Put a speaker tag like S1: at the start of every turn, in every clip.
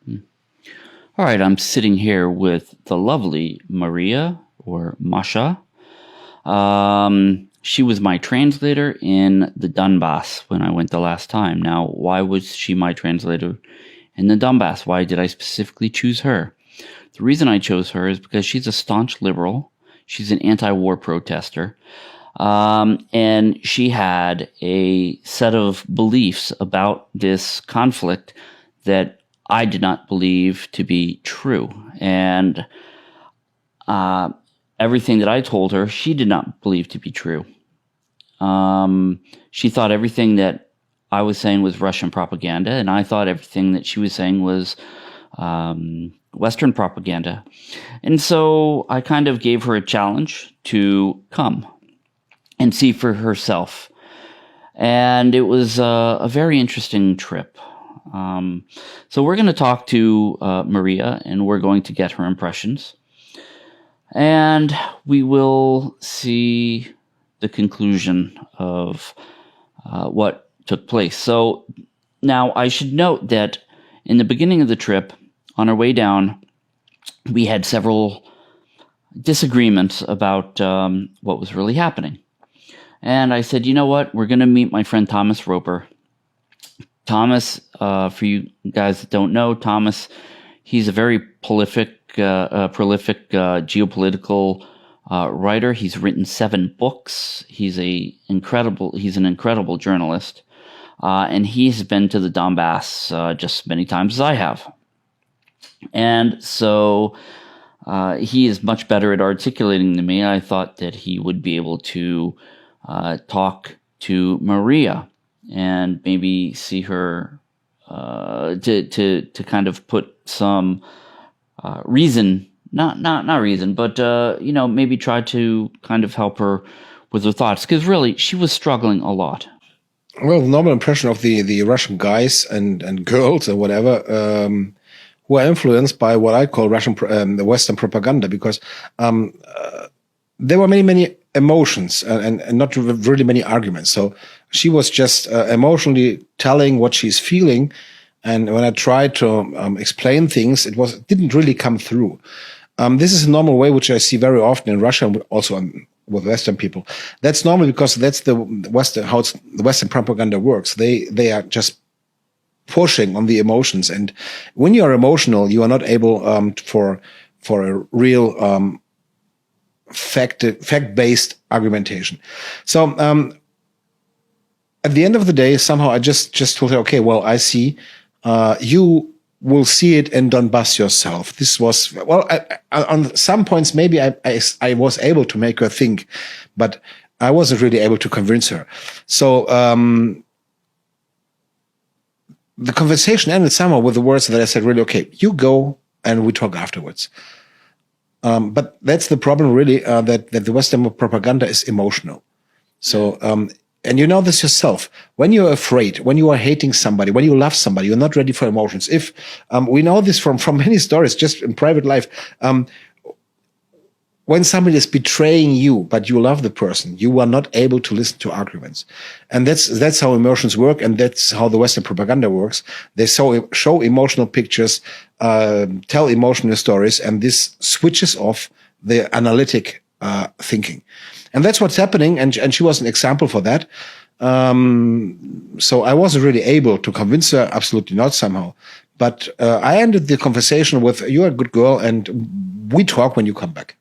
S1: All right, I'm sitting here with the lovely Maria, or Masha. She was my translator in the Donbass when I went the last time. Now, why was she my translator in the Donbass? Why did I specifically choose her? The reason I chose her is because she's a staunch liberal. She's an anti-war protester. And she had a set of beliefs about this conflict that I did not believe to be true. And everything that I told her, she did not believe to be true. She thought everything that I was saying was Russian propaganda, and I thought everything that she was saying was Western propaganda. And so I kind of gave her a challenge to come and see for herself. And it was a very interesting trip. So we're going to talk to Maria, and we're going to get her impressions. And we will see the conclusion of what took place. So now I should note that in the beginning of the trip, on our way down, we had several disagreements about what was really happening. And I said, you know what? We're going to meet my friend Thomas Roper. Thomas, for you guys that don't know, Thomas, he's a very prolific geopolitical writer. He's written 7 books. He's an incredible journalist. And he's been to the Donbass just as many times as I have. And so he is much better at articulating than me. I thought that he would be able to talk to Maria and maybe see her to kind of put some reason, not reason, but maybe try to kind of help her with her thoughts, because really she was struggling a lot.
S2: Well, the normal impression of the Russian guys and girls or whatever who are influenced by what I call the Western propaganda, because there were many emotions and not really many arguments. So she was just emotionally telling what she's feeling, and when I tried to explain things, it didn't really come through. This is a normal way, which I see very often in Russia, and also with Western people. That's normal because that's the Western propaganda works. They are just pushing on the emotions, and when you are emotional, you are not able for a real fact-based argumentation. So at the end of the day, somehow I just told her, okay, well, I see. You will see it in Donbass yourself. This was, well, on some points, maybe I was able to make her think, but I wasn't really able to convince her. So the conversation ended somehow with the words that I said, really, okay, you go and we talk afterwards. But that's the problem, really, that the Western propaganda is emotional. So, and you know this yourself. When you're afraid, when you are hating somebody, when you love somebody, you're not ready for emotions. If we know this from many stories, just in private life, when somebody is betraying you, but you love the person, you are not able to listen to arguments. And that's how emotions work, and that's how the Western propaganda works. They show emotional pictures, tell emotional stories, and this switches off the analytic thinking. And that's what's happening, and she was an example for that. So I wasn't really able to convince her, absolutely not somehow. But I ended the conversation with, you're a good girl, and we talk when you come back.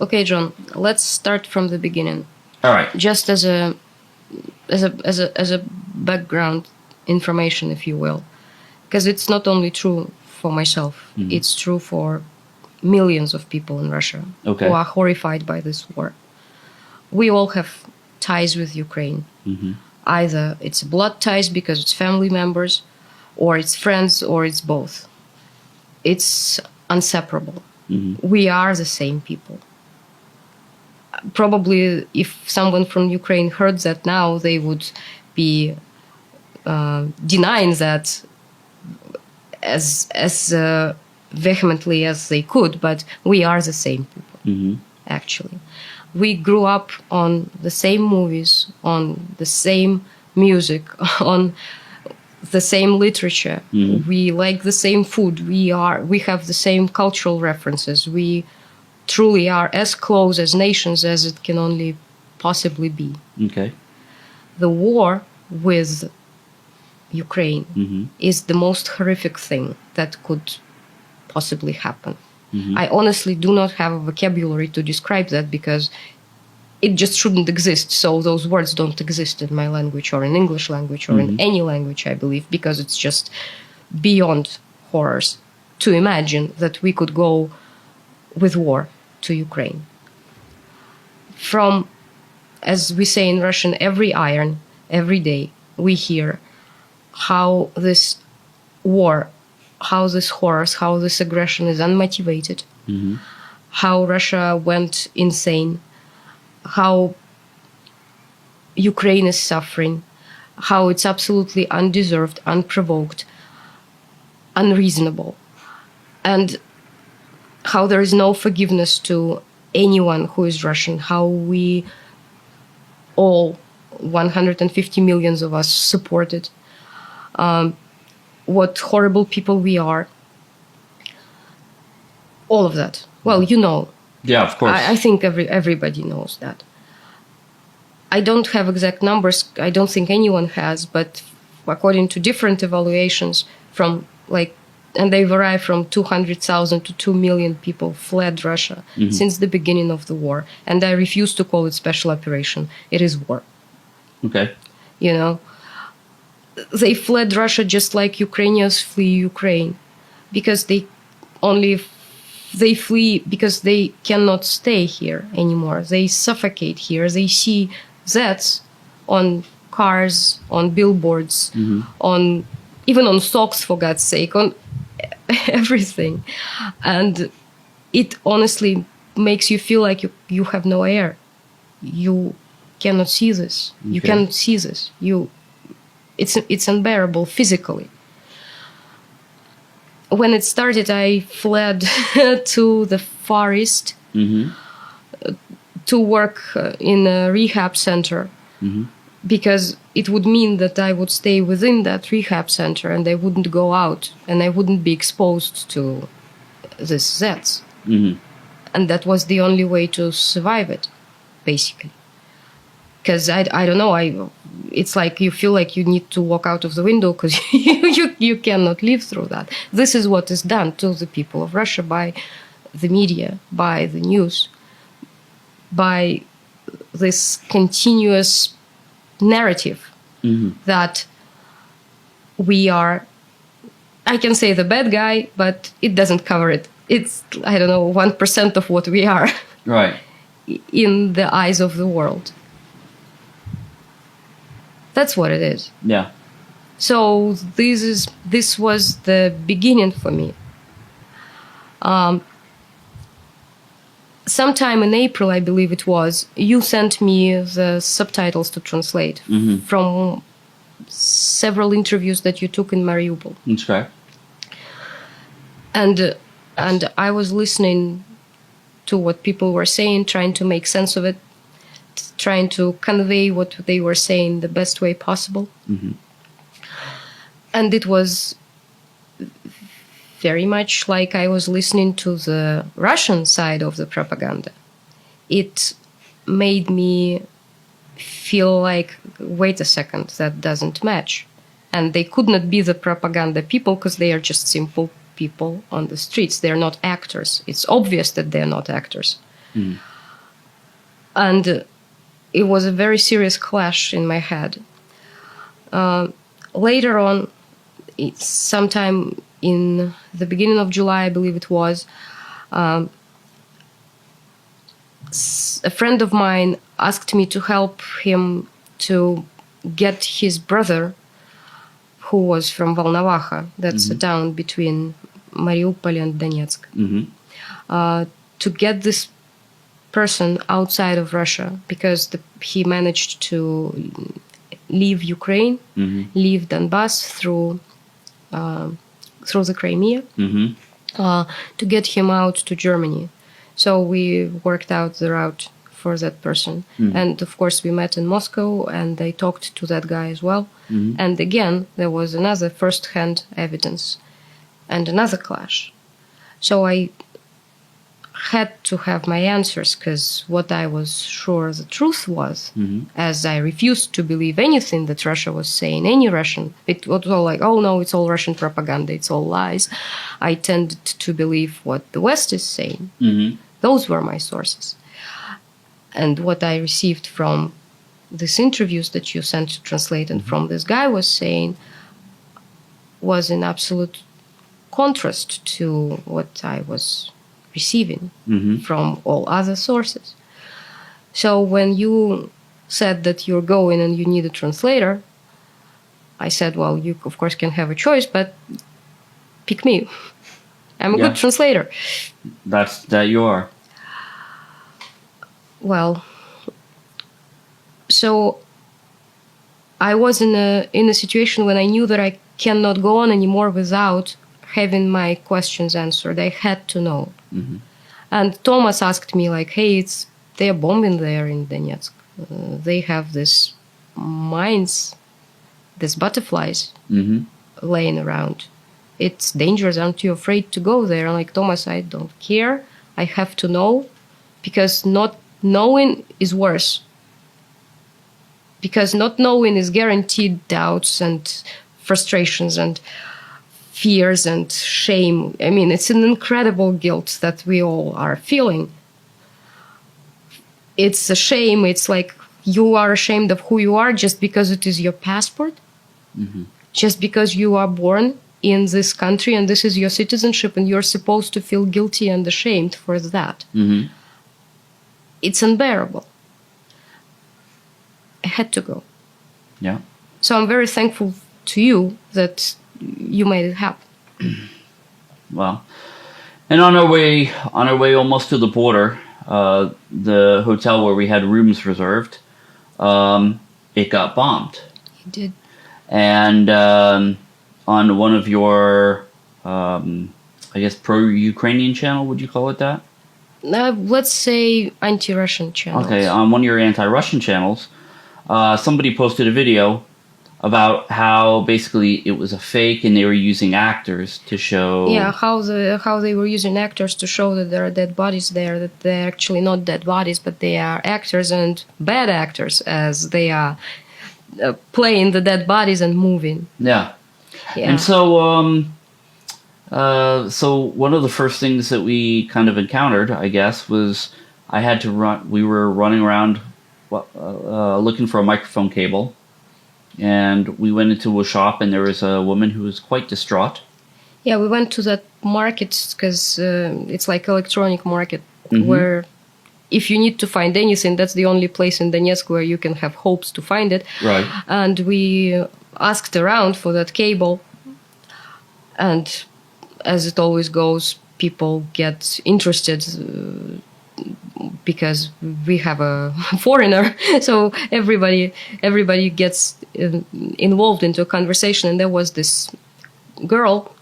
S3: Okay, John, let's start from the beginning.
S1: All right.
S3: Just as a background information, if you will, because it's not only true for myself, it's true for millions of people in Russia who are horrified by this war. We all have ties with Ukraine. Either it's blood ties because it's family members, or it's friends, or it's both. It's inseparable. We are the same people. Probably if someone from Ukraine heard that now, they would be denying that as vehemently as they could, but we are the same people, actually. We grew up on the same movies, on the same music, on the same literature. We like the same food. We have the same cultural references. We truly are as close as nations as it can only possibly be.
S1: Okay.
S3: The war with Ukraine is the most horrific thing that could possibly happen. I honestly do not have a vocabulary to describe that because it just shouldn't exist. So those words don't exist in my language or in English language or in any language, I believe, because it's just beyond horrors to imagine that we could go with war to Ukraine. From, as we say in Russian, every iron, every day, we hear how this war, how this horrors, how this aggression is unmotivated, how Russia went insane, how Ukraine is suffering, how it's absolutely undeserved, unprovoked, unreasonable, and how there is no forgiveness to anyone who is Russian, how we all, 150 million of us, supported, what horrible people we are, all of that. Well, you know.
S1: Yeah, of course.
S3: I think everybody knows that. I don't have exact numbers. I don't think anyone has, but according to different evaluations, and they vary from 200,000 to 2 million people fled Russia since the beginning of the war. And I refuse to call it special operation. It is war.
S1: Okay.
S3: You know, they fled Russia just like Ukrainians flee Ukraine, because they flee because they cannot stay here anymore. They suffocate here. They see Zs on cars, on billboards, even on socks, for God's sake, on everything. And it honestly makes you feel like you have no air. You cannot see this. Okay. You cannot see this. It's unbearable physically. When it started, I fled to the Far East to work in a rehab center because it would mean that I would stay within that rehab center and I wouldn't go out and I wouldn't be exposed to this Zs. And that was the only way to survive it, basically. Because I don't know, it's like you feel like you need to walk out of the window because you cannot live through that. This is what is done to the people of Russia by the media, by the news, by this continuous narrative that we are, I can say the bad guy, but it doesn't cover it. It's, 1% of what we are.
S1: Right.
S3: In the eyes of the world. That's what it is.
S1: Yeah.
S3: So this was the beginning for me. Sometime in April, I believe it was, you sent me the subtitles to translate from several interviews that you took in Mariupol.
S1: That's correct.
S3: And I was listening to what people were saying, trying to make sense of it, trying to convey what they were saying the best way possible. And it was very much like I was listening to the Russian side of the propaganda. It made me feel like, wait a second, that doesn't match. And they could not be the propaganda people because they are just simple people on the streets. They're not actors. It's obvious that they're not actors. And it was a very serious clash in my head. Later on, sometime in the beginning of July, I believe it was, a friend of mine asked me to help him to get his brother, who was from Volnovakha, that's a town between Mariupol and Donetsk, to get this person outside of Russia, because he managed to leave Ukraine, leave Donbass through the Crimea, to get him out to Germany. So we worked out the route for that person. And of course, we met in Moscow, and they talked to that guy as well. And again, there was another first-hand evidence and another clash. So I had to have my answers, because what I was sure the truth was, as I refused to believe anything that Russia was saying, any Russian, it was all like, oh no, it's all Russian propaganda, it's all lies. I tended to believe what the West is saying. Those were my sources. And what I received from these interviews that you sent to translate and from this guy was saying was in absolute contrast to what I was receiving from all other sources. So when you said that you're going and you need a translator, I said, well, you of course can have a choice, but pick me. I'm a good translator.
S1: That you are.
S3: Well, so I was in a situation when I knew that I cannot go on anymore without having my questions answered. I had to know. And Thomas asked me, like, hey, they're bombing there in Donetsk. They have these mines, these butterflies laying around. It's dangerous. Aren't you afraid to go there? I'm like, Thomas, I don't care. I have to know, because not knowing is worse. Because not knowing is guaranteed doubts and frustrations and fears and shame. I mean, it's an incredible guilt that we all are feeling. It's a shame. It's like you are ashamed of who you are just because it is your passport, just because you are born in this country and this is your citizenship, and you're supposed to feel guilty and ashamed for that. It's unbearable. I had to go.
S1: Yeah.
S3: So I'm very thankful to you that you made it happen.
S1: Well, and on our way almost to the border, the hotel where we had rooms reserved, it got bombed.
S3: It did.
S1: And on one of your, I guess, pro-Ukrainian channel, would you call it that?
S3: Let's say anti-Russian channels.
S1: Okay, on one of your anti-Russian channels, somebody posted a video about how basically it was a fake and they were using actors to show...
S3: Yeah, how they were using actors to show that there are dead bodies there, that they're actually not dead bodies, but they are actors, and bad actors, as they are playing the dead bodies and moving.
S1: Yeah. And so, so one of the first things that we kind of encountered, I guess, was I had to run... We were running around looking for a microphone cable. And we went into a shop, and there was a woman who was quite distraught.
S3: Yeah, we went to that market because it's like electronic market where if you need to find anything, that's the only place in Donetsk where you can have hopes to find it.
S1: Right.
S3: And we asked around for that cable. And as it always goes, people get interested because we have a foreigner, so everybody gets involved into a conversation. And there was this girl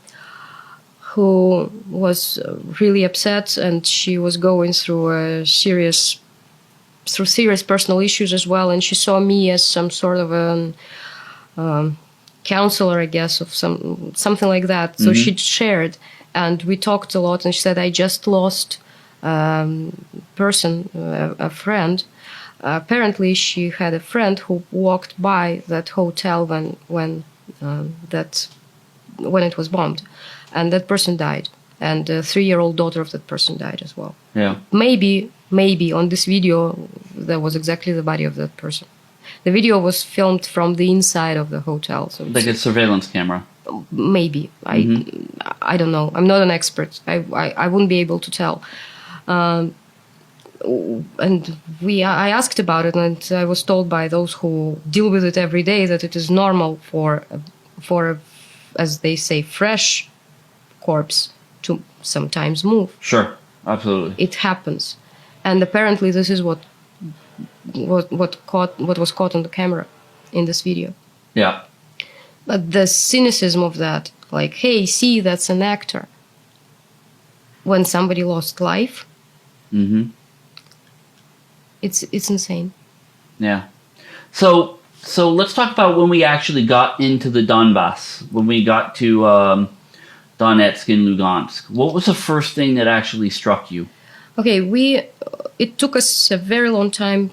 S3: who was really upset, and she was going through serious personal issues as well. And she saw me as some sort of a counselor, I guess, of something like that. So she shared, and we talked a lot. And she said, "I just lost." A friend. Apparently, she had a friend who walked by that hotel when it was bombed, and that person died, and the 3-year-old daughter of that person died as well.
S1: Yeah.
S3: Maybe on this video there was exactly the body of that person. The video was filmed from the inside of the hotel, so
S1: like a surveillance camera.
S3: Maybe I don't know. I'm not an expert. I wouldn't be able to tell. And I asked about it, and I was told by those who deal with it every day that it is normal for as they say, fresh corpse to sometimes move.
S1: Sure, absolutely.
S3: It happens, and apparently this is what was caught on the camera in this video.
S1: Yeah.
S3: But the cynicism of that, like, hey, see, that's an actor. When somebody lost life, It's insane.
S1: Yeah. So let's talk about when we actually got into the Donbass, when we got to Donetsk and Lugansk. What was the first thing that actually struck you?
S3: Okay, it took us a very long time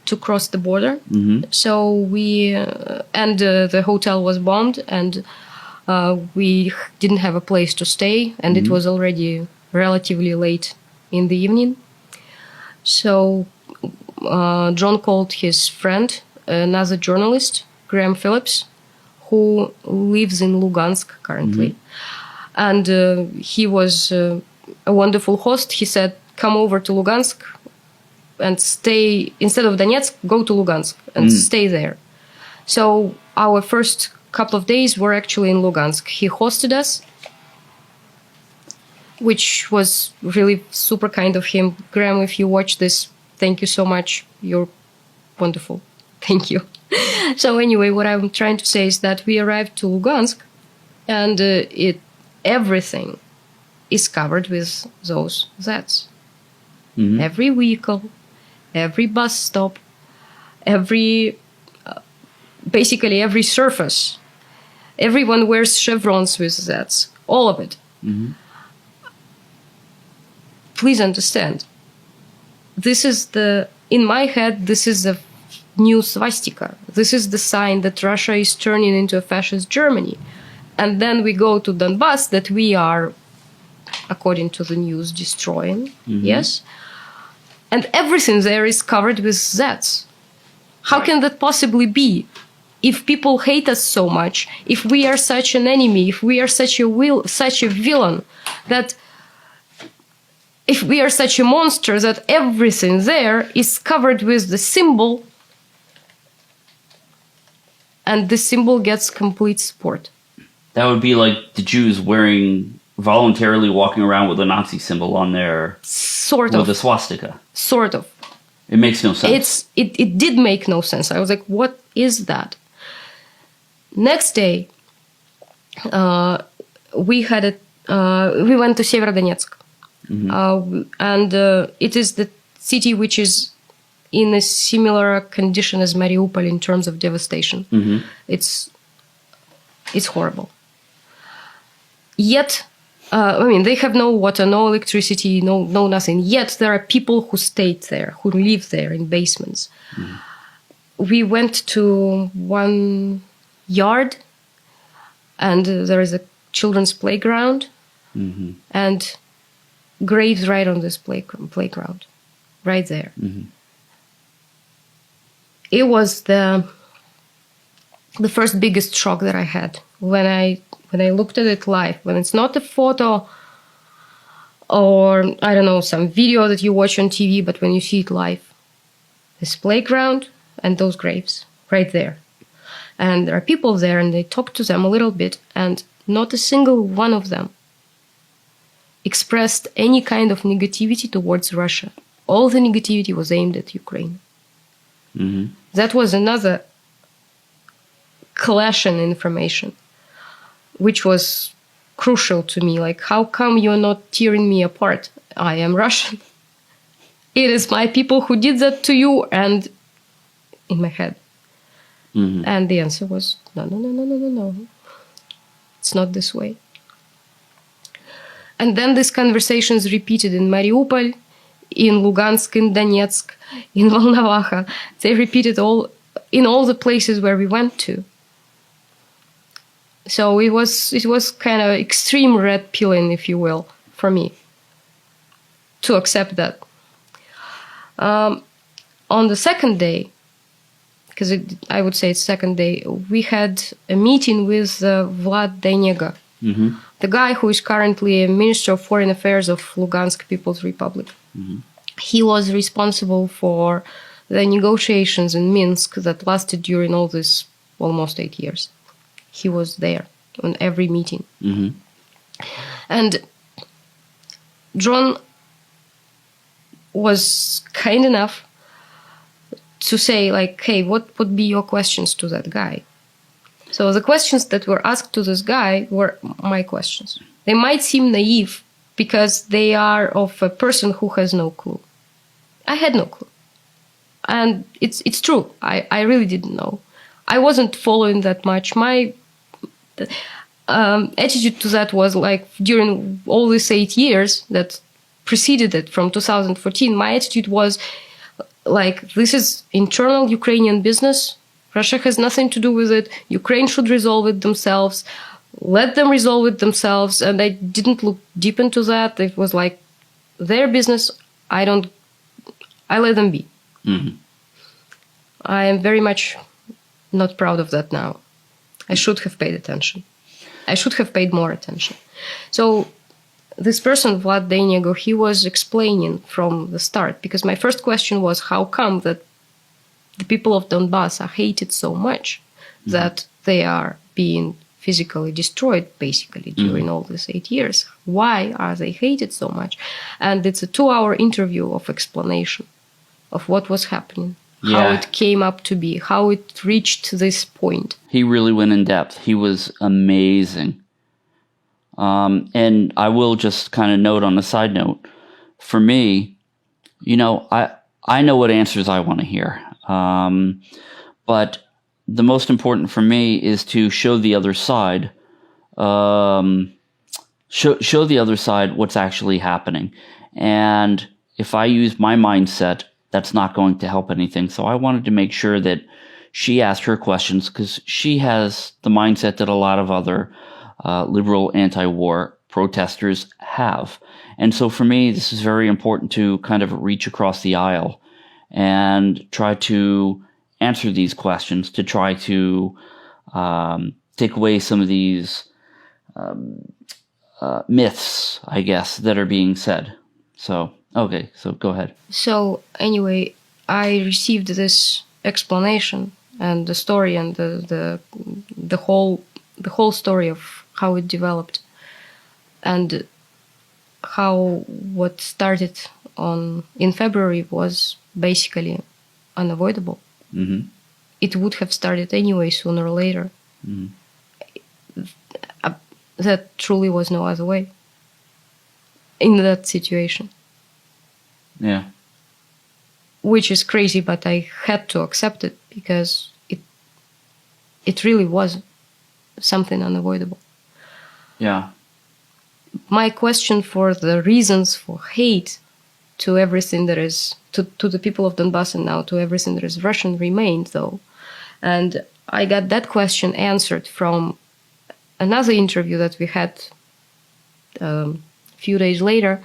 S3: to cross the border.
S1: Mm-hmm.
S3: So the hotel was bombed, and we didn't have a place to stay, and it was already relatively late in the evening. So John called his friend, another journalist, Graham Phillips, who lives in Lugansk currently. And he was a wonderful host. He said, come over to Lugansk and stay, instead of Donetsk, go to Lugansk and stay there. So our first couple of days were actually in Lugansk. He hosted us, which was really super kind of him. Graham, if you watch this, thank you so much. You're wonderful. Thank you. So anyway, what I'm trying to say is that we arrived to Lugansk, and everything is covered with those Zs. Every vehicle, every bus stop, basically every surface, everyone wears chevrons with Zs. All of it. Please understand, in my head, this is a new swastika. This is the sign that Russia is turning into a fascist Germany. And then we go to Donbass, that we are, according to the news, destroying. Yes? And everything there is covered with Zs. How can that possibly be? If people hate us so much, if we are such an enemy, if we are such a villain, that if we are such a monster, that everything there is covered with the symbol, and the symbol gets complete support.
S1: That would be like the Jews voluntarily walking around with a Nazi symbol on their...
S3: Sort of.
S1: With a swastika.
S3: Sort of.
S1: It makes no sense.
S3: It did make no sense. I was like, what is that? Next day, we went to Severodonetsk. And it is the city which is in a similar condition as Mariupol in terms of devastation. It's horrible. Yet, they have no water, no electricity, no nothing. Yet there are people who stayed there, who live there in basements. We went to one yard, and there is a children's playground, and graves right on this playground, right there. It was the first biggest shock that I had when I looked at it live. When it's not a photo or, I don't know, some video that you watch on TV, but when you see it live. This playground and those graves right there. And there are people there, and they talk to them a little bit, and not a single one of them expressed any kind of negativity towards Russia. All the negativity was aimed at Ukraine. That was another clash in information, which was crucial to me. Like, how come you're not tearing me apart? I am Russian. It is my people who did that to you, and in my head. And the answer was, no. It's not this way. And then these conversations repeated in Mariupol, in Lugansk, in Donetsk, in Volnovakha. They repeated in all the places where we went to. So it was kind of extreme red pilling, if you will, for me to accept that. On the second day, because I would say it's second day, we had a meeting with Vlad Dainega, the guy who is currently a Minister of Foreign Affairs of Lugansk People's Republic. He was responsible for the negotiations in Minsk that lasted during all this almost 8 years. He was there on every meeting. And John was kind enough to say, like, hey, what would be your questions to that guy? So the questions that were asked to this guy were my questions. They might seem naive because they are of a person who has no clue. I had no clue. And it's true. I really didn't know. I wasn't following that much. My attitude to that was like during all these 8 years that preceded it from 2014, my attitude was like, this is internal Ukrainian business. Russia has nothing to do with it. Ukraine should resolve it themselves. Let them resolve it themselves. And I didn't look deep into that. It was like their business. I let them be.
S1: Mm-hmm.
S3: I am very much not proud of that now. I should have paid attention. I should have paid more attention. So this person, Vlad Denego, he was explaining from the start, because my first question was, how come that the people of Donbass are hated so much that they are being physically destroyed, basically, during all these 8 years? Why are they hated so much? And it's a 2-hour interview of explanation of what was happening, how it came up to be, how it reached this point.
S1: He really went in depth. He was amazing. And I will just kind of note on a side note, for me, I know what answers I want to hear. But the most important for me is to show the other side, show the other side what's actually happening. And if I use my mindset, that's not going to help anything. So I wanted to make sure that she asked her questions, because she has the mindset that a lot of other liberal anti-war protesters have. And so for me, this is very important to kind of reach across the aisle and try to answer these questions, to try to take away some of these myths, I guess, that are being said. So, okay, so go ahead.
S3: So anyway, I received this explanation and the story and the whole story of how it developed, and how what started in February was basically unavoidable.
S1: Mm-hmm.
S3: It would have started anyway, sooner or later.
S1: Mm-hmm.
S3: That truly was no other way in that situation.
S1: Yeah.
S3: Which is crazy, but I had to accept it, because it really was something unavoidable.
S1: Yeah.
S3: My question for the reasons for hate to everything that is, to the people of Donbass and now to everything that is Russian remained, though. And I got that question answered from another interview that we had a few days later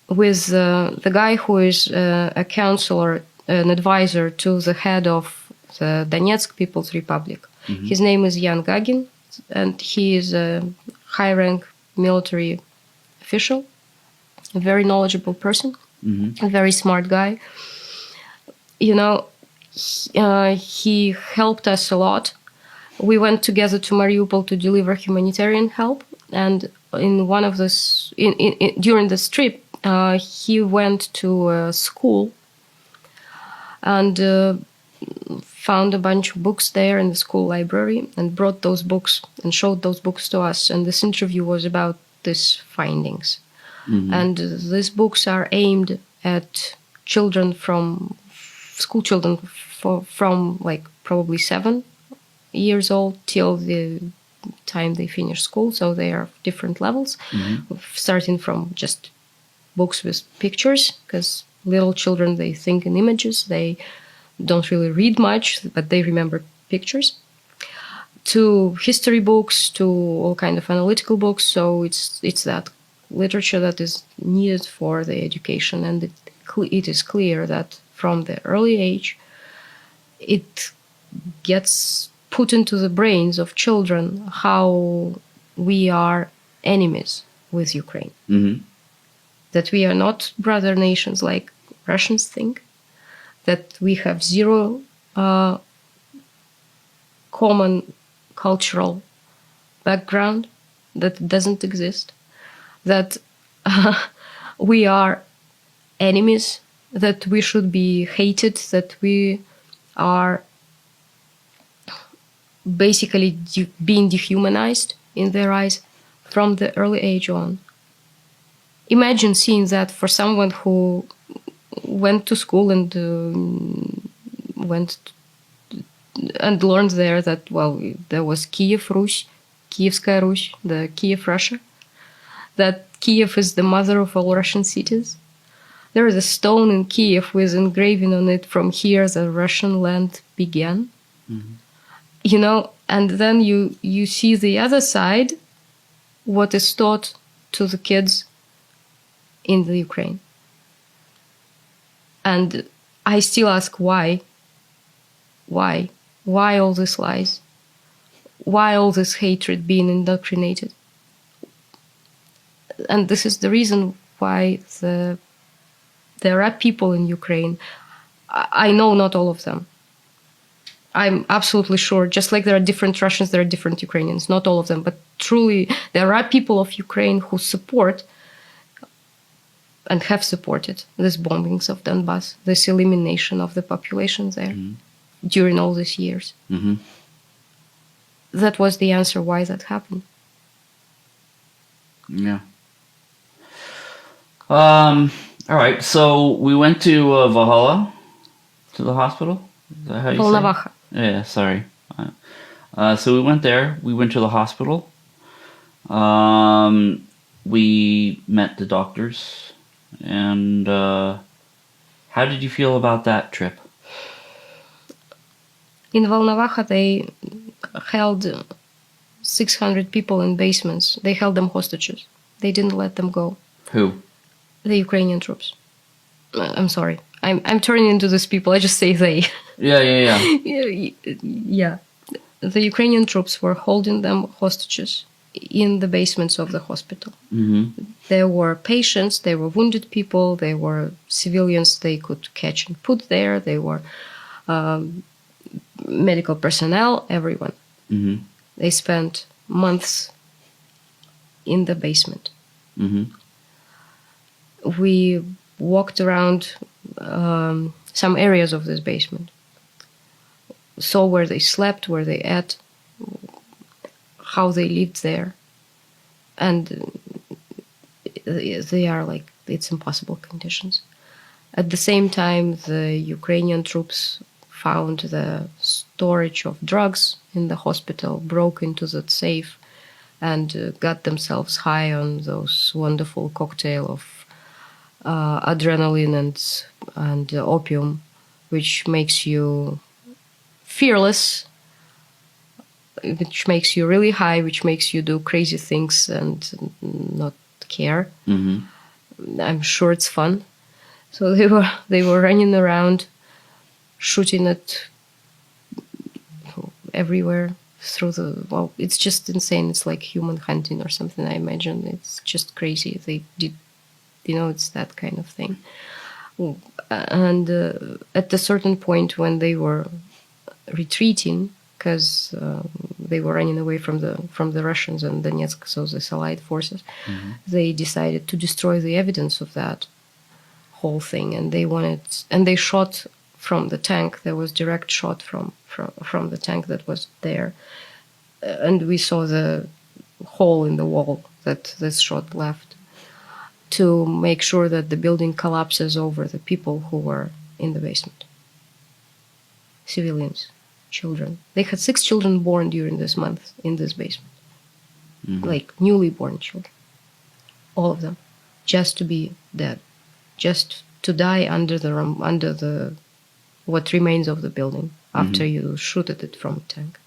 S3: with the guy who is a counselor, an advisor to the head of the Donetsk People's Republic. Mm-hmm. His name is Yan Gagin, and he is a high-rank military official, a very knowledgeable person, a very smart guy. He helped us a lot. We went together to Mariupol to deliver humanitarian help, and in one of this, during this trip, he went to a school and found a bunch of books there in the school library and brought those books and showed those books to us. And this interview was about these findings. Mm-hmm. And these books are aimed at children school children from like probably 7 years old till the time they finish school. So they are different levels, starting from just books with pictures, because little children, they think in images, they don't really read much, but they remember pictures, to history books, to all kind of analytical books. So it's that literature that is needed for the education, and it is clear that from the early age it gets put into the brains of children how we are enemies with Ukraine. Mm-hmm. That we are not brother nations like Russians think, that we have zero common cultural background that doesn't exist, that we are enemies, that we should be hated, that we are basically being dehumanized in their eyes from the early age on. Imagine seeing that for someone who went to school and and learned there that, well, there was Kiev Rus, Kievskaya Rus, the Kiev Russia, that Kiev is the mother of all Russian cities. There is a stone in Kiev with engraving on it, "From here the Russian land began." You know, and then you see the other side, what is taught to the kids in the Ukraine. And I still ask why. Why? Why all these lies? Why all this hatred being indoctrinated? And this is the reason why there are people in Ukraine. I know not all of them. I'm absolutely sure, just like there are different Russians, there are different Ukrainians, not all of them, but truly there are people of Ukraine who support and have supported these bombings of Donbass, this elimination of the population there during all these years. That was the answer why that happened.
S1: Yeah. All right, so we went to Valhalla, to the hospital. Is that how you say it?
S3: Volnovakha.
S1: Yeah, sorry. So we went there. We went to the hospital. We met the doctors. And how did you feel about that trip?
S3: In Volnovakha, they held 600 people in basements. They held them hostages. They didn't let them go.
S1: Who?
S3: The Ukrainian troops. I'm sorry. I'm turning into these people. I just say they.
S1: Yeah.
S3: Yeah. The Ukrainian troops were holding them hostages in the basements of the hospital. There were patients, there were wounded people, there were civilians they could catch and put there, there were medical personnel, everyone. They spent months in the basement. We walked around some areas of this basement, saw where they slept, where they ate, how they lived there. And they are like, it's impossible conditions. At the same time, the Ukrainian troops found the storage of drugs in the hospital, broke into that safe, and got themselves high on those wonderful cocktail of adrenaline and opium, which makes you fearless, which makes you really high, which makes you do crazy things and not care. I'm sure it's fun. So they were running around, shooting at everywhere through the, well, it's just insane. It's like human hunting or something, I imagine. It's just crazy. They did, it's that kind of thing. And at a certain point when they were retreating, because they were running away from the Russians and Donetsk, so the Allied forces, they decided to destroy the evidence of that whole thing, and they shot from the tank. There was direct shot from the tank that was there, and we saw the hole in the wall that this shot left, to make sure that the building collapses over the people who were in the basement. Civilians, children. They had 6 children born during this month in this basement. Like newly born children. All of them. Just to be dead. Just to die under the what remains of the building after you shoot at it from a tank.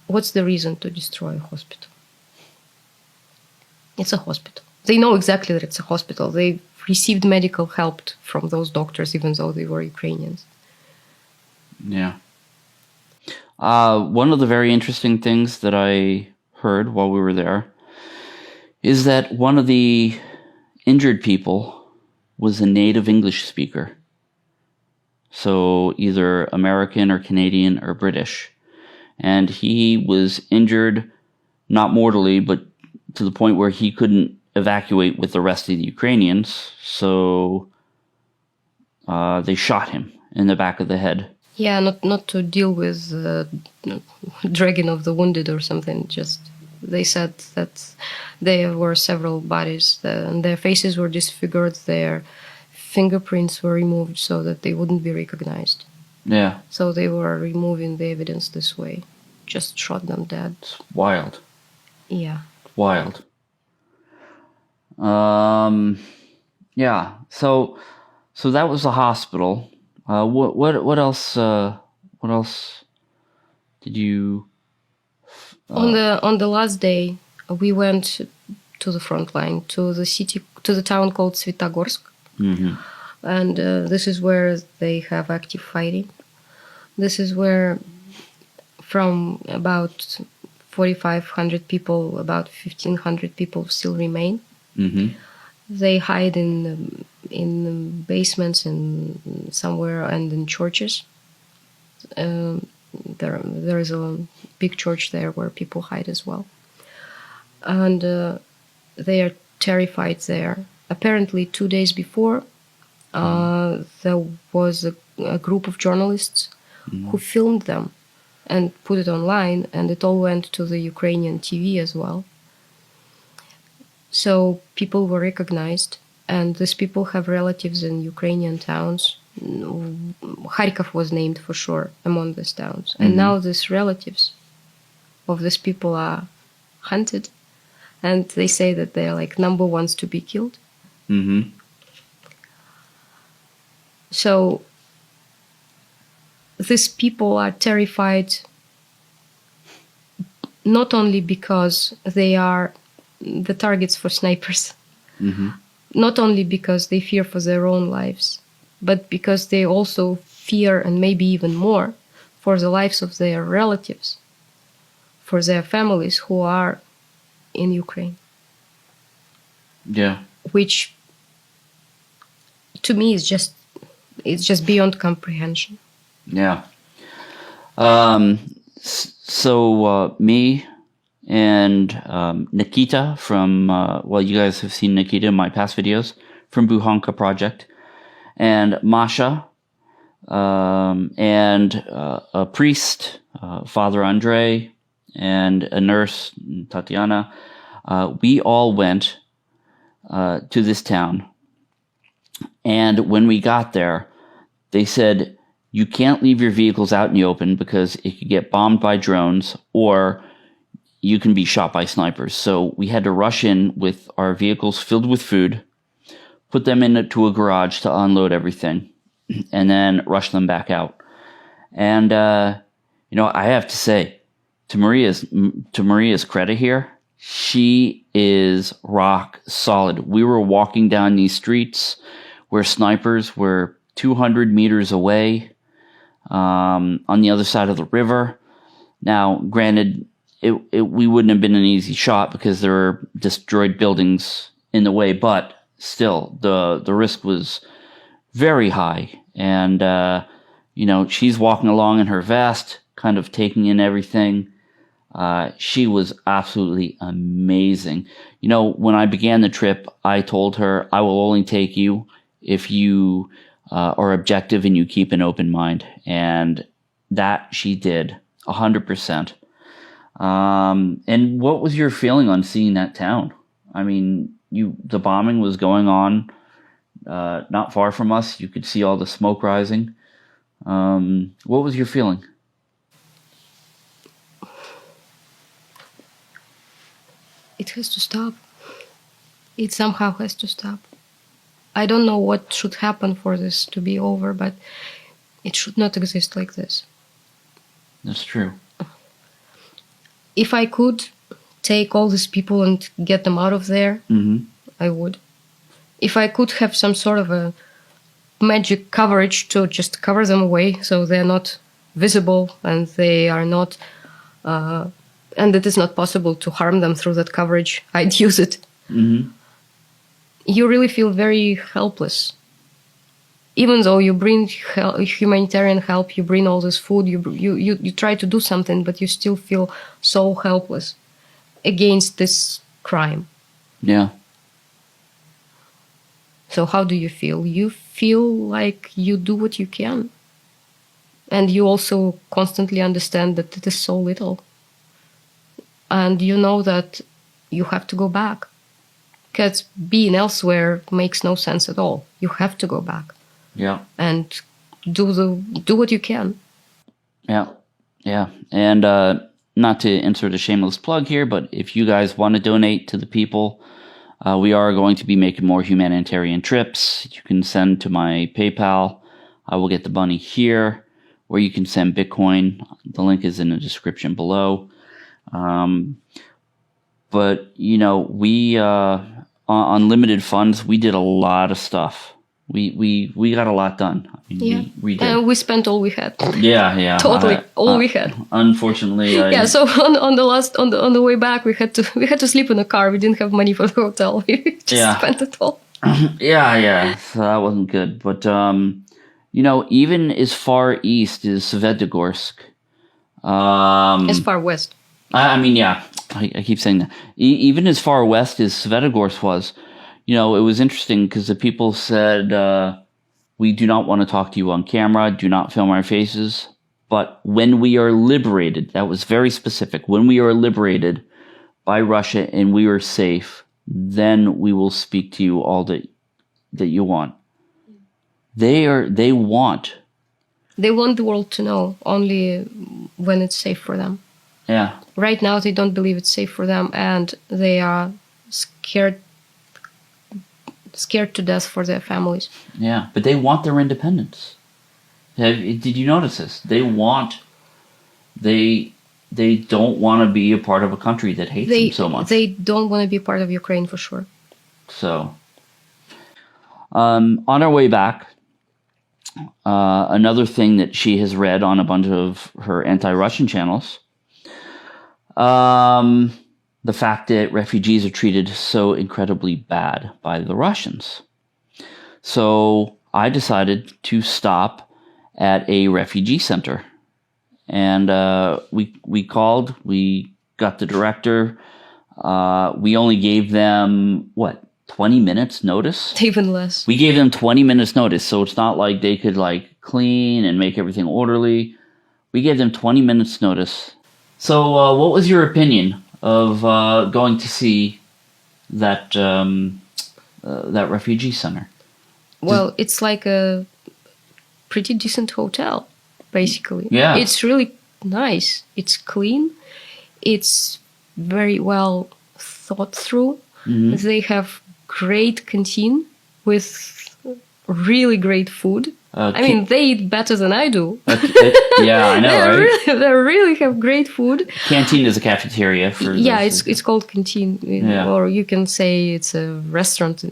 S3: What's the reason to destroy a hospital? It's a hospital. They know exactly that it's a hospital. They received medical help from those doctors, even though they were Ukrainians.
S1: Yeah. One of the very interesting things that I heard while we were there is that one of the injured people was a native English speaker. So either American or Canadian or British. And he was injured, not mortally, but to the point where he couldn't evacuate with the rest of the Ukrainians. So they shot him in the back of the head.
S3: Yeah, not to deal with dragging of the wounded or something, just They said that there were several bodies, and their faces were disfigured, their fingerprints were removed so that they wouldn't be recognized.
S1: Yeah.
S3: So they were removing the evidence this way. Just shot them dead.
S1: It's wild.
S3: Yeah.
S1: Wild. Yeah. So that was the hospital. What else? What else did you?
S3: On the last day, we went to the front line, to the town called Svetogorsk, and this is where they have active fighting. This is where, from about 4,500 people, about 1,500 people still remain. They hide in basements and somewhere, and in churches. There is a big church there where people hide as well, and they are terrified there. Apparently, 2 days before, there was a group of journalists who filmed them and put it online, and it all went to the Ukrainian TV as well. So people were recognized, and these people have relatives in Ukrainian towns. Kharkov was named for sure among these towns. And now these relatives of these people are hunted, and they say that they're like number ones to be killed. So these people are terrified not only because they are the targets for snipers, not only because they fear for their own lives, but because they also fear, and maybe even more, for the lives of their relatives, for their families who are in Ukraine.
S1: Yeah.
S3: Which, to me, is just beyond comprehension.
S1: Yeah. So me and Nikita from, well, you guys have seen Nikita in my past videos, from Buhanka Project, and Masha, and a priest, Father Andrei, and a nurse, Tatiana. We all went to this town. And when we got there, they said, you can't leave your vehicles out in the open because it could get bombed by drones, or you can be shot by snipers. So we had to rush in with our vehicles filled with food, put them into a garage to unload everything, and then rush them back out. And, I have to say, to Maria's credit here, she is rock solid. We were walking down these streets where snipers were 200 meters away, on the other side of the river. Now, granted, we wouldn't have been an easy shot because there were destroyed buildings in the way, but still, the risk was very high. And, she's walking along in her vest, kind of taking in everything. She was absolutely amazing. When I began the trip, I told her, I will only take you if you are objective and you keep an open mind. And that she did, 100%. And what was your feeling on seeing that town? I mean, the bombing was going on not far from us. You could see all the smoke rising. What was your feeling?
S3: It has to stop. It somehow has to stop. I don't know what should happen for this to be over, but it should not exist like this.
S1: That's true.
S3: If I could take all these people and get them out of there, I would. If I could have some sort of a magic coverage to just cover them away so they're not visible and they are not, and it is not possible to harm them through that coverage, I'd use it. You really feel very helpless. Even though you bring humanitarian help, you bring all this food, you try to do something, but you still feel so helpless against this crime.
S1: Yeah.
S3: So how do you feel? You feel like you do what you can. And you also constantly understand that it is so little. and you know that you have to go back. Because being elsewhere makes no sense at all. You have to go back.
S1: Yeah.
S3: And do what you can.
S1: Yeah. Yeah. And not to insert a shameless plug here, but if you guys want to donate to the people, we are going to be making more humanitarian trips. You can send to my PayPal. I will get the money here, or you can send Bitcoin. The link is in the description below. But, you know, we, on limited funds, we did a lot of stuff. We got a lot done. I mean,
S3: Yeah.
S1: we did.
S3: We spent all we had.
S1: Yeah.
S3: Totally. All we had.
S1: Unfortunately.
S3: Yeah. So on the way back, we had to sleep in a car. We didn't have money for the hotel. We just spent it all.
S1: Yeah. So that wasn't good. But, you know, even as far east as Svetogorsk.
S3: As far west.
S1: I mean, yeah, I keep saying that. Even as far west as Svetogorsk was, you know, it was interesting because the people said, we do not want to talk to you on camera, do not film our faces. But when we are liberated, that was very specific, when we are liberated by Russia and we are safe, then we will speak to you all that you want. They want the world to know only when it's safe for them. Yeah.
S3: Right now, they don't believe it's safe for them, and they are scared to death for their families.
S1: Yeah, but they want their independence. Did you notice this? They don't want to be a part of a country that hates them so much.
S3: They don't want to be part of Ukraine for sure.
S1: So, on our way back, another thing that she has read on a bunch of her anti-Russian channels. The fact that refugees are treated so incredibly bad by the Russians. So I decided to stop at a refugee center. And we called, we got the director. We only gave them, 20 minutes notice?
S3: Even less.
S1: We gave them 20 minutes notice, so it's not like they could clean and make everything orderly. We gave them 20 minutes notice. So what was your opinion of going to see that refugee center?
S3: Well, it's like a pretty decent hotel, basically.
S1: Yeah.
S3: It's really nice. It's clean. It's very well thought through. Mm-hmm. They have great canteen with really great food. I mean, they eat better than I do.
S1: Yeah, I know, right?
S3: They really have great food.
S1: Canteen is a cafeteria for.
S3: Yeah, it's called canteen, or you can say it's a restaurant.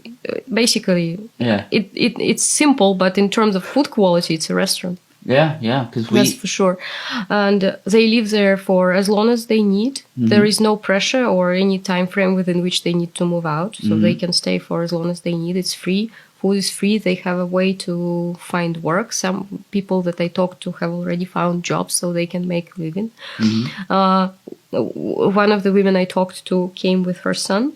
S3: Basically,
S1: yeah,
S3: it's simple, but in terms of food quality, it's a restaurant.
S1: Yeah, because
S3: that's for sure. And they live there for as long as they need. Mm-hmm. There is no pressure or any time frame within which they need to move out, so they can stay for as long as they need. It's free. Food is free. They have a way to find work. Some people that I talked to have already found jobs, so they can make a living. Mm-hmm. One of the women I talked to came with her son,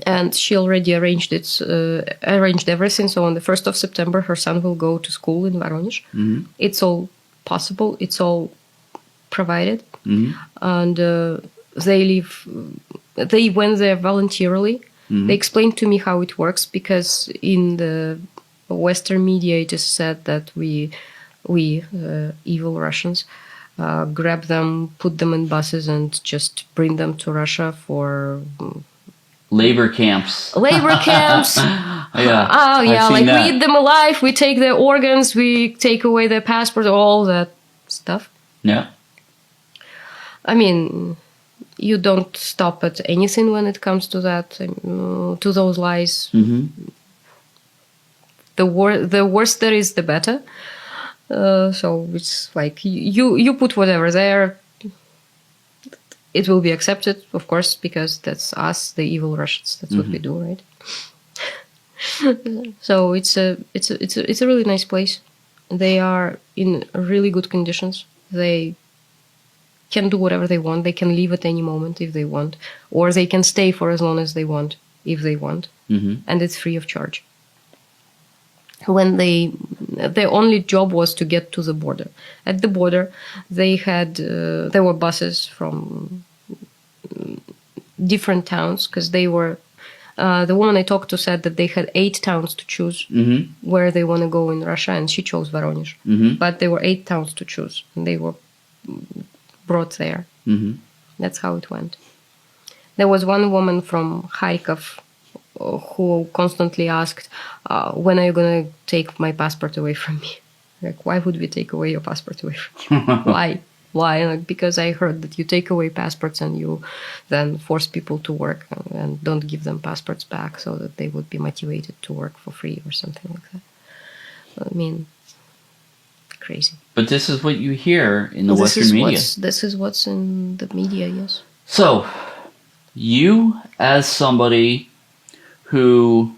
S3: and she already arranged everything. So on the 1st of September, her son will go to school in Voronezh. Mm-hmm. It's all possible. It's all provided, and they went there voluntarily. Mm-hmm. They explained to me how it works, because in the Western media it is said that we evil Russians, grab them, put them in buses, and just bring them to Russia for
S1: labor camps.
S3: Yeah. We eat them alive. We take their organs. We take away their passports. All that stuff.
S1: Yeah.
S3: I mean, you don't stop at anything when it comes to that, to those lies. Mm-hmm. The worse there is, the better. So it's like you put whatever there, it will be accepted, of course, because that's us, the evil Russians. That's what we do, right? So it's a really nice place. They are in really good conditions. They can do whatever they want. They can leave at any moment if they want, or they can stay for as long as they want if they want, and it's free of charge. When their only job was to get to the border. At the border, they had there were buses from different towns, because they were, the woman I talked to said that they had 8 towns to choose where they want to go in Russia, and she chose Voronezh. But there were 8 towns to choose, and they were brought there. That's how it went. There was one woman from Kharkov who constantly asked, when are you going to take my passport away from me? Like, why would we take away your passport away from you? Why? Why? Like, because I heard that you take away passports and you then force people to work and don't give them passports back so that they would be motivated to work for free or something like that. I mean, crazy.
S1: But this is what you hear in the Western media.
S3: This is what's in the media, yes.
S1: So, you as somebody who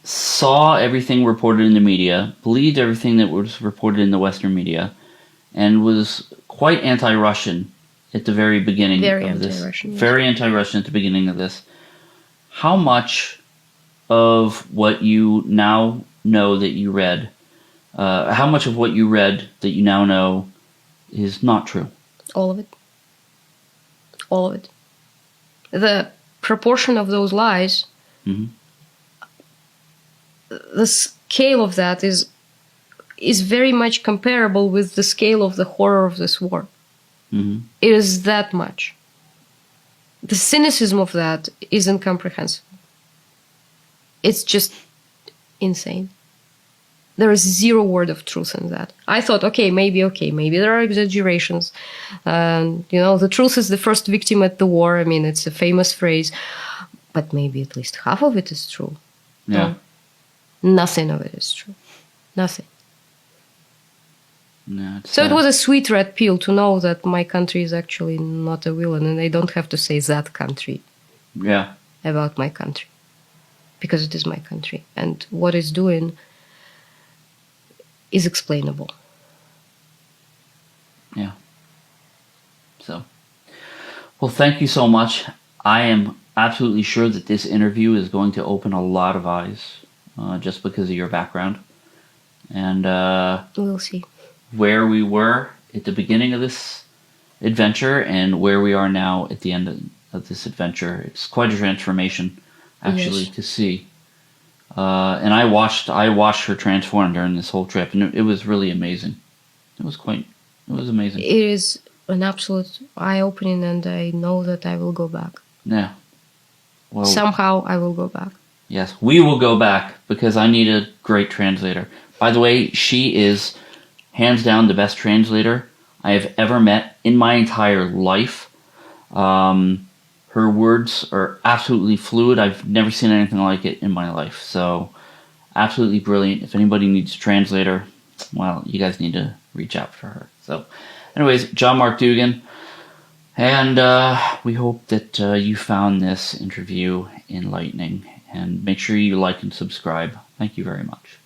S1: saw everything reported in the media, believed everything that was reported in the Western media, and was quite anti-Russian at the very beginning of this. Very anti-Russian at the beginning of this. How much of what you now know that you read, how much of what you read that you now know is not true?
S3: All of it. All of it. The proportion of those lies, the scale of that is very much comparable with the scale of the horror of this war. It is that much. The cynicism of that is incomprehensible. It's just insane. There is 0 word of truth in that. I thought, maybe there are exaggerations. The truth is the first victim at the war. I mean, it's a famous phrase, but maybe at least half of it is true.
S1: Yeah.
S3: No, nothing of it is true. Nothing.
S1: No,
S3: so it was a sweet red pill to know that my country is actually not a villain, and I don't have to say that country about my country, because it is my country, and what it's doing is explainable.
S1: Yeah. So, well, thank you so much. I am absolutely sure that this interview is going to open a lot of eyes, just because of your background. And
S3: we'll see
S1: where we were at the beginning of this adventure and where we are now at the end of this adventure. It's quite a transformation, actually, to see. And I watched her transform during this whole trip, and it was really amazing. It was amazing.
S3: It is an absolute eye-opening, and I know that I will go back.
S1: Yeah. Well,
S3: somehow I will go back.
S1: Yes, we will go back, because I need a great translator. By the way, she is hands down the best translator I have ever met in my entire life. Her words are absolutely fluid. I've never seen anything like it in my life. So, absolutely brilliant. If anybody needs a translator, well, you guys need to reach out for her. So, anyways, John Mark Dugan. And we hope that you found this interview enlightening. And make sure you like and subscribe. Thank you very much.